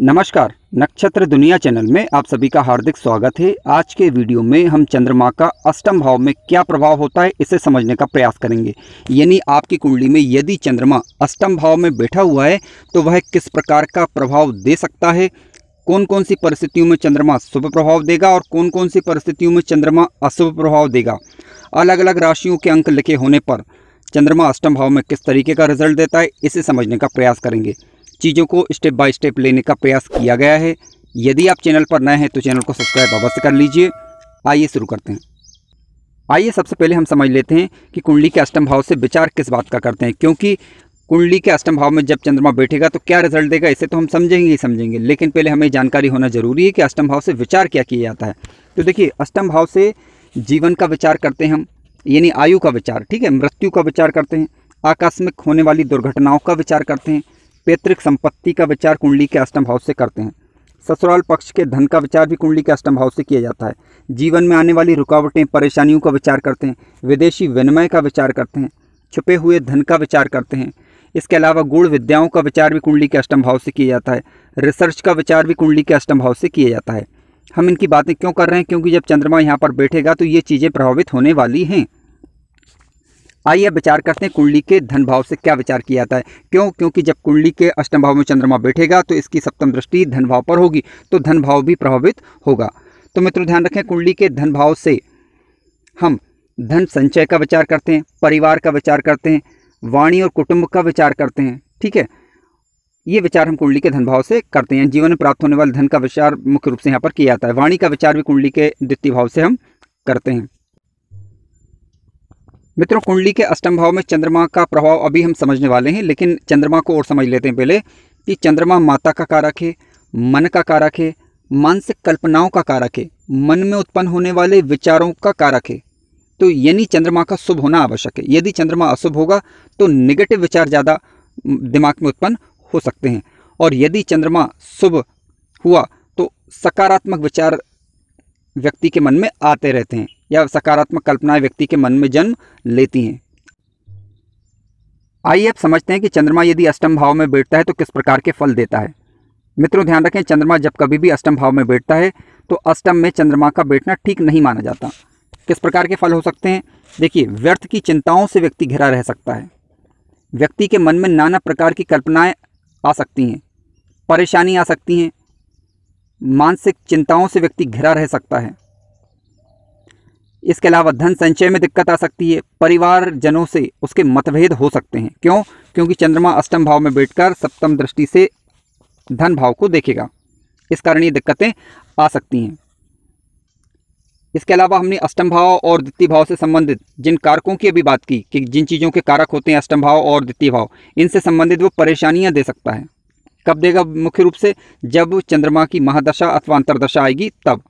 नमस्कार, नक्षत्र दुनिया चैनल में आप सभी का हार्दिक स्वागत है। आज के वीडियो में हम चंद्रमा का अष्टम भाव में क्या प्रभाव होता है इसे समझने का प्रयास करेंगे। यानी आपकी कुंडली में यदि चंद्रमा अष्टम भाव में बैठा हुआ है तो वह किस प्रकार का प्रभाव दे सकता है, कौन कौन सी परिस्थितियों में चंद्रमा शुभ प्रभाव देगा और कौन कौन सी परिस्थितियों में चंद्रमा अशुभ प्रभाव देगा। अलग अलग राशियों के अंक लिखे होने पर चंद्रमा अष्टम भाव में किस तरीके का रिजल्ट देता है इसे समझने का प्रयास करेंगे। चीज़ों को स्टेप बाय स्टेप लेने का प्रयास किया गया है। यदि आप चैनल पर नए हैं तो चैनल को सब्सक्राइब अवश्य कर लीजिए। आइए शुरू करते हैं। आइए सबसे पहले हम समझ लेते हैं कि कुंडली के अष्टम भाव से विचार किस बात का करते हैं, क्योंकि कुंडली के अष्टम भाव में जब चंद्रमा बैठेगा तो क्या रिजल्ट देगा इसे तो हम समझेंगे ही समझेंगे, लेकिन पहले हमें जानकारी होना जरूरी है कि अष्टम भाव से विचार क्या किया जाता है। तो देखिए, अष्टम भाव से जीवन का विचार करते हैं हम, यानी आयु का विचार, ठीक है, मृत्यु का विचार करते हैं, आकस्मिक होने वाली दुर्घटनाओं का विचार करते हैं, पैतृक संपत्ति का विचार कुंडली के अष्टम भाव से करते हैं, ससुराल पक्ष के धन का विचार भी कुंडली के अष्टम भाव से किया जाता है, जीवन में आने वाली रुकावटें परेशानियों का विचार करते हैं, विदेशी विनिमय का विचार करते हैं, छुपे हुए धन का विचार करते हैं। इसके अलावा गुण विद्याओं का विचार भी कुंडली के अष्टम भाव से किया जाता है, रिसर्च का विचार भी कुंडली के अष्टम भाव से किया जाता है। हम इनकी बातें क्यों कर रहे हैं, क्योंकि जब चंद्रमा यहाँ पर बैठेगा तो ये चीज़ें प्रभावित होने वाली हैं। आइए विचार करते हैं कुंडली के धन भाव से क्या विचार किया जाता है। क्योंकि जब कुंडली के अष्टम भाव में चंद्रमा बैठेगा तो इसकी सप्तम दृष्टि धन भाव पर होगी, तो धन भाव भी प्रभावित होगा। तो मित्रों ध्यान रखें, कुंडली के धन भाव से हम धन संचय का विचार करते हैं, परिवार का विचार करते हैं, वाणी और कुटुंब का विचार करते हैं, ठीक है। ये विचार हम कुंडली के धन भाव से करते हैं। जीवन में प्राप्त होने वाले धन का विचार मुख्य रूप से यहाँ पर किया जाता है। वाणी का विचार भी कुंडली के द्वितीय भाव से हम करते हैं। मित्रों, कुंडली के अष्टम भाव में चंद्रमा का प्रभाव अभी हम समझने वाले हैं, लेकिन चंद्रमा को और समझ लेते हैं पहले कि चंद्रमा माता का कारक है, मन का कारक है, मानसिक कल्पनाओं का कारक है, मन में उत्पन्न होने वाले विचारों का कारक है। तो यानी चंद्रमा का शुभ होना आवश्यक है। यदि चंद्रमा अशुभ होगा तो नेगेटिव विचार ज़्यादा दिमाग में उत्पन्न हो सकते हैं, और यदि चंद्रमा शुभ हुआ तो सकारात्मक विचार व्यक्ति के मन में आते रहते हैं या सकारात्मक कल्पनाएं व्यक्ति के मन में जन्म लेती हैं। आइए अब समझते हैं कि चंद्रमा यदि अष्टम भाव में बैठता है तो किस प्रकार के फल देता है। मित्रों ध्यान रखें, चंद्रमा जब कभी भी अष्टम भाव में बैठता है तो अष्टम में चंद्रमा का बैठना ठीक नहीं माना जाता। किस प्रकार के फल हो सकते हैं? देखिए, व्यर्थ की चिंताओं से व्यक्ति घिरा रह सकता है, व्यक्ति के मन में नाना प्रकार की कल्पनाएं आ सकती हैं, परेशानी आ सकती हैं, मानसिक चिंताओं से व्यक्ति घिरा रह सकता है। इसके अलावा धन संचय में दिक्कत आ सकती है, परिवारजनों से उसके मतभेद हो सकते हैं। क्योंकि चंद्रमा अष्टम भाव में बैठकर सप्तम दृष्टि से धन भाव को देखेगा, इस कारण ये दिक्कतें आ सकती हैं। इसके अलावा हमने अष्टम भाव और द्वितीय भाव से संबंधित जिन कारकों की अभी बात की कि जिन चीज़ों के कारक होते हैं अष्टम भाव और द्वितीय भाव, इनसे संबंधित वो परेशानियां दे सकता है। कब देगा? मुख्य रूप से जब चंद्रमा की महादशा अथवा अंतरदशा आएगी तब।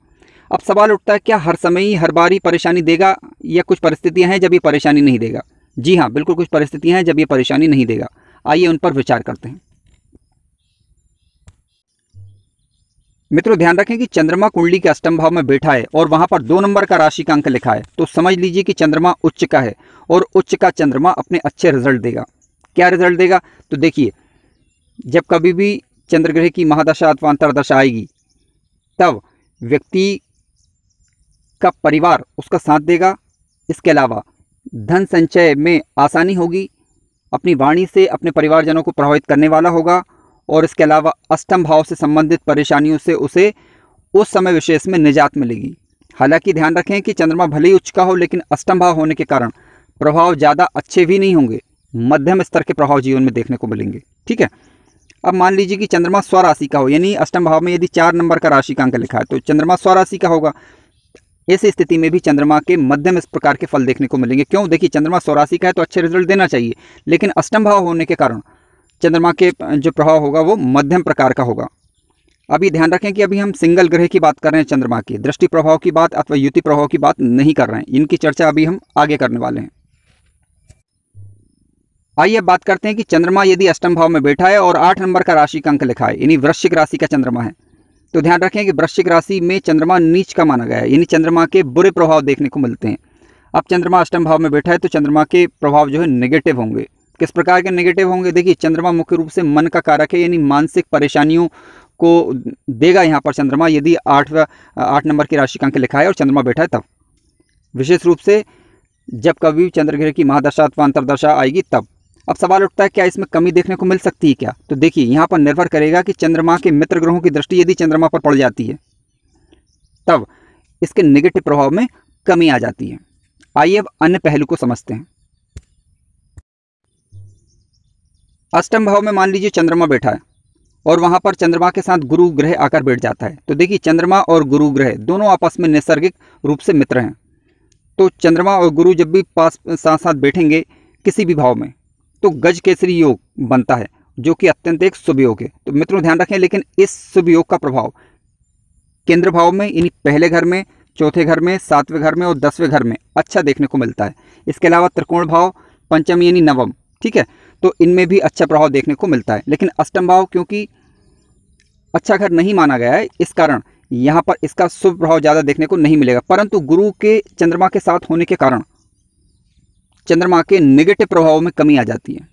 अब सवाल उठता है, क्या हर समय ही हर बार ही परेशानी देगा या कुछ परिस्थितियां हैं जब ये परेशानी नहीं देगा? जी हाँ, बिल्कुल कुछ परिस्थितियां हैं जब ये परेशानी नहीं देगा। आइए उन पर विचार करते हैं। मित्रों ध्यान रखें कि चंद्रमा कुंडली के अष्टम भाव में बैठा है और वहां पर 2 नंबर का राशि का अंक लिखा है, तो समझ लीजिए कि चंद्रमा उच्च का है और उच्च का चंद्रमा अपने अच्छे रिजल्ट देगा। क्या रिजल्ट देगा? तो देखिए, जब कभी भी चंद्र ग्रह की महादशा अथवा अंतरदशा आएगी तब व्यक्ति का परिवार उसका साथ देगा। इसके अलावा धन संचय में आसानी होगी, अपनी वाणी से अपने परिवारजनों को प्रभावित करने वाला होगा, और इसके अलावा अष्टम भाव से संबंधित परेशानियों से उसे उस समय विशेष में निजात मिलेगी। हालांकि ध्यान रखें कि चंद्रमा भले ही उच्च का हो, लेकिन अष्टम भाव होने के कारण प्रभाव ज़्यादा अच्छे भी नहीं होंगे, मध्यम स्तर के प्रभाव जीवन में देखने को मिलेंगे, ठीक है। अब मान लीजिए कि चंद्रमा स्वराशि का हो, यानी अष्टम भाव में यदि 4 नंबर का राशि का अंक लिखा है तो चंद्रमा स्वराशि का होगा। ऐसी स्थिति में भी चंद्रमा के मध्यम इस प्रकार के फल देखने को मिलेंगे। क्यों? देखिए, चंद्रमा स्वराशि का है तो अच्छे रिजल्ट देना चाहिए, लेकिन अष्टम भाव होने के कारण चंद्रमा के जो प्रभाव होगा वो मध्यम प्रकार का होगा। अभी ध्यान रखें कि अभी हम सिंगल ग्रह की बात कर रहे हैं, चंद्रमा की दृष्टि प्रभाव की बात अथवा युति प्रभाव की बात नहीं कर रहे हैं। इनकी चर्चा अभी हम आगे करने वाले हैं। आइए बात करते हैं कि चंद्रमा यदि अष्टम भाव में बैठा है और 8 नंबर का राशि का अंक लिखा है, यानी वृश्चिक राशि का चंद्रमा है, तो ध्यान रखें कि वृश्चिक राशि में चंद्रमा नीच का माना गया है, यानी चंद्रमा के बुरे प्रभाव देखने को मिलते हैं। अब चंद्रमा अष्टम भाव में बैठा है तो चंद्रमा के प्रभाव जो है नेगेटिव होंगे। किस प्रकार के नेगेटिव होंगे? देखिए, चंद्रमा मुख्य रूप से मन का कारक है, यानी मानसिक परेशानियों आपको देगा यहाँ पर चंद्रमा, यदि 8 नंबर की राशि का अंक लिखा है और चंद्रमा बैठा है तब। विशेष रूप से जब कभी चंद्रग्रह की महादशा अथवा अंतरदशा आएगी तब। अब सवाल उठता है क्या इसमें कमी देखने को मिल सकती है क्या? तो देखिए यहाँ पर निर्भर करेगा कि चंद्रमा के मित्र ग्रहों की दृष्टि यदि चंद्रमा पर पड़ जाती है तब इसके नेगेटिव प्रभाव में कमी आ जाती है। आइए अब अन्य पहलू को समझते हैं। अष्टम भाव में मान लीजिए चंद्रमा बैठा है और वहां पर चंद्रमा के साथ गुरु ग्रह आकर बैठ जाता है। तो देखिए चंद्रमा और गुरु ग्रह दोनों आपस में नैसर्गिक रूप से मित्र हैं। तो चंद्रमा और गुरु जब भी पास साथ साथ बैठेंगे किसी भी भाव में तो गज केसरी योग बनता है, जो कि अत्यंत एक शुभ योग है। तो मित्रों ध्यान रखें, लेकिन इस शुभ योग का प्रभाव केंद्र भाव में यानी पहले घर में, चौथे घर में, 7वें घर में और 10वें घर में अच्छा देखने को मिलता है। इसके अलावा त्रिकोण भाव, पंचम यानी नवम, ठीक है, तो इनमें भी अच्छा प्रभाव देखने को मिलता है। लेकिन अष्टम भाव क्योंकि अच्छा घर नहीं माना गया है, इस कारण यहाँ पर इसका शुभ प्रभाव ज़्यादा देखने को नहीं मिलेगा। परंतु गुरु के चंद्रमा के साथ होने के कारण चंद्रमा के नेगेटिव प्रभाव में कमी आ जाती है।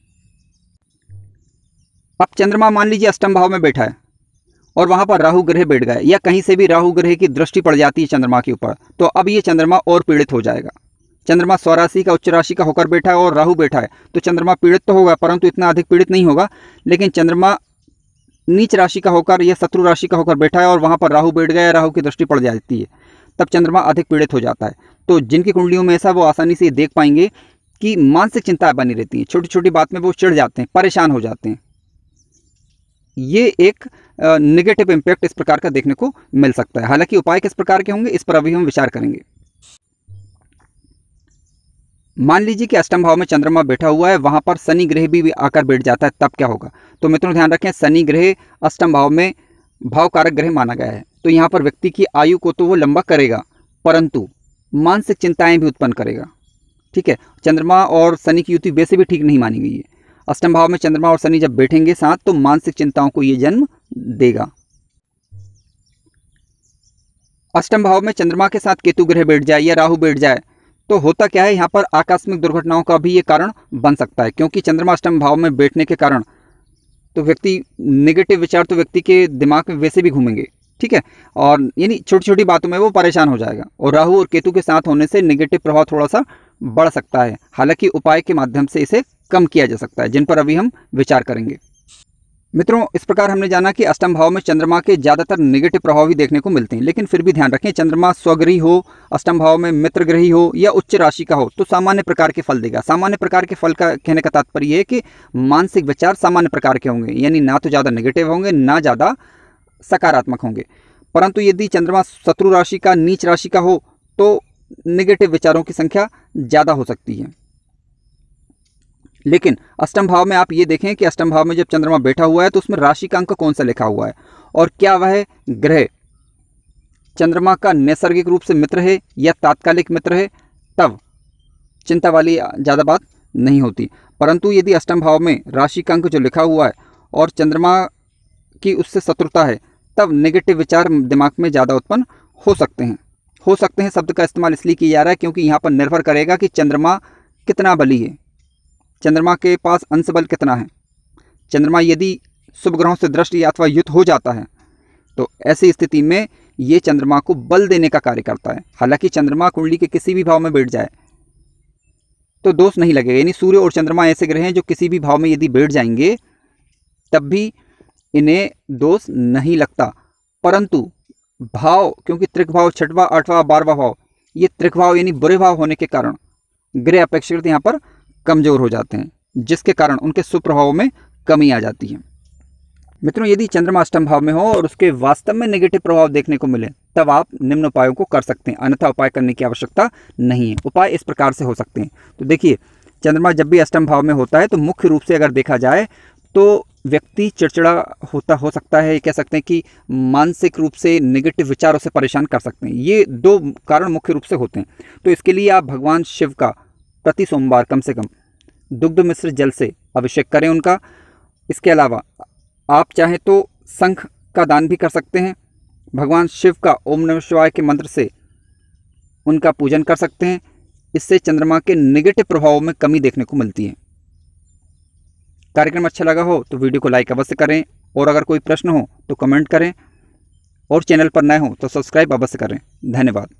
अब चंद्रमा मान लीजिए अष्टम भाव में बैठा है और वहां पर राहु ग्रह बैठ गए या कहीं से भी राहु ग्रह की दृष्टि पड़ जाती है चंद्रमा के ऊपर, तो अब ये चंद्रमा और पीड़ित हो जाएगा। चंद्रमा स्वराशि का, उच्च राशि का होकर बैठा है और राहु बैठा है तो चंद्रमा पीड़ित तो होगा परंतु इतना अधिक पीड़ित नहीं होगा। लेकिन चंद्रमा नीच राशि का होकर या शत्रु राशि का होकर बैठा है और वहां पर राहु बैठ गया, राहु की दृष्टि पड़ जाती है, तब चंद्रमा अधिक पीड़ित हो जाता है। तो जिनकी कुंडलियों में ऐसा, वो आसानी से देख पाएंगे कि मानसिक चिंताएं बनी रहती हैं, छोटी छोटी बात में वो चिढ़ जाते हैं, परेशान हो जाते हैं। ये एक नेगेटिव इम्पैक्ट इस प्रकार का देखने को मिल सकता है। हालांकि उपाय किस प्रकार के होंगे इस पर अभी हम विचार करेंगे। मान लीजिए कि अष्टम भाव में चंद्रमा बैठा हुआ है, वहां पर शनि ग्रह भी आकर बैठ जाता है, तब क्या होगा? तो मित्रों ध्यान रखें, शनि ग्रह अष्टम भाव में भाव कारक ग्रह माना गया है। तो यहाँ पर व्यक्ति की आयु को तो वो लंबा करेगा परंतु मानसिक चिंताएं भी उत्पन्न करेगा, ठीक है। चंद्रमा और शनि की युति वैसे भी ठीक नहीं मानी गई है। अष्टम भाव में चंद्रमा और शनि जब बैठेंगे साथ तो मानसिक चिंताओं को ये जन्म देगा। अष्टम भाव में चंद्रमा के साथ केतु ग्रह बैठ जाए या राहु बैठ जाए तो होता क्या है, यहाँ पर आकस्मिक दुर्घटनाओं का भी ये कारण बन सकता है। क्योंकि चंद्रमा अष्टम भाव में बैठने के कारण तो व्यक्ति नेगेटिव विचार तो व्यक्ति के दिमाग में वैसे भी घूमेंगे, ठीक है, और यानी छोटी छोटी बातों में वो परेशान हो जाएगा। और राहु और केतु के साथ होने से नेगेटिव प्रभाव थोड़ा सा बढ़ सकता है। हालांकि उपाय के माध्यम से इसे कम किया जा सकता है, जिन पर अभी हम विचार करेंगे। मित्रों इस प्रकार हमने जाना कि अष्टम भाव में चंद्रमा के ज़्यादातर नेगेटिव प्रभाव ही देखने को मिलते हैं। लेकिन फिर भी ध्यान रखें, चंद्रमा स्वग्रही हो, अष्टम भाव में मित्र ग्रही हो या उच्च राशि का हो तो सामान्य प्रकार के फल देगा। सामान्य प्रकार के फल का कहने का तात्पर्य है कि मानसिक विचार सामान्य प्रकार के होंगे, यानी ना तो ज़्यादा नेगेटिव होंगे ना ज़्यादा सकारात्मक होंगे। परंतु यदि चंद्रमा शत्रु राशि का, नीच राशि का हो तो नेगेटिव विचारों की संख्या ज़्यादा हो सकती है। लेकिन अष्टम भाव में आप ये देखें कि अष्टम भाव में जब चंद्रमा बैठा हुआ है तो उसमें राशि का अंक कौन सा लिखा हुआ है और क्या वह ग्रह चंद्रमा का नैसर्गिक रूप से मित्र है या तात्कालिक मित्र है, तब चिंता वाली ज़्यादा बात नहीं होती। परंतु यदि अष्टम भाव में राशि का अंक जो लिखा हुआ है और चंद्रमा की उससे शत्रुता है तब नेगेटिव विचार दिमाग में ज़्यादा उत्पन्न हो सकते हैं। हो सकते हैं शब्द का इस्तेमाल इसलिए किया जा रहा है क्योंकि यहाँ पर निर्भर करेगा कि चंद्रमा कितना बली है, चंद्रमा के पास अंश बल कितना है। चंद्रमा यदि शुभ ग्रहों से दृष्टि अथवा युत हो जाता है तो ऐसी स्थिति में ये चंद्रमा को बल देने का कार्य करता है। हालांकि चंद्रमा कुंडली के किसी भी भाव में बैठ जाए तो दोष नहीं लगेगा, यानी सूर्य और चंद्रमा ऐसे ग्रह हैं जो किसी भी भाव में यदि बैठ जाएंगे तब भी इन्हें दोष नहीं लगता। परंतु भाव, क्योंकि त्रिक भाव, छठवां, आठवां, 12वां भाव ये त्रिक भाव यानी बुरे भाव होने के कारण ग्रह अपेक्षाकृत यहाँ पर कमजोर हो जाते हैं, जिसके कारण उनके शुभ प्रभावों में कमी आ जाती है। मित्रों यदि चंद्रमा अष्टम भाव में हो और उसके वास्तव में नेगेटिव प्रभाव देखने को मिले तब आप निम्न उपायों को कर सकते हैं, अन्यथा उपाय करने की आवश्यकता नहीं है। उपाय इस प्रकार से हो सकते हैं। तो देखिए चंद्रमा जब भी अष्टम भाव में होता है तो मुख्य रूप से अगर देखा जाए तो व्यक्ति चिड़चिड़ा हो सकता है, कह सकते हैं कि मानसिक रूप से नेगेटिव विचारों से परेशान कर सकते हैं। ये दो कारण मुख्य रूप से होते हैं। तो इसके लिए आप भगवान शिव का प्रति सोमवार कम से कम दुग्ध मिश्रित जल से अभिषेक करें उनका। इसके अलावा आप चाहें तो शंख का दान भी कर सकते हैं। भगवान शिव का ओम नमः शिवाय के मंत्र से उनका पूजन कर सकते हैं। इससे चंद्रमा के नेगेटिव प्रभावों में कमी देखने को मिलती है। कार्यक्रम अच्छा लगा हो तो वीडियो को लाइक अवश्य करें और अगर कोई प्रश्न हो तो कमेंट करें और चैनल पर नए हो तो सब्सक्राइब अवश्य करें। धन्यवाद।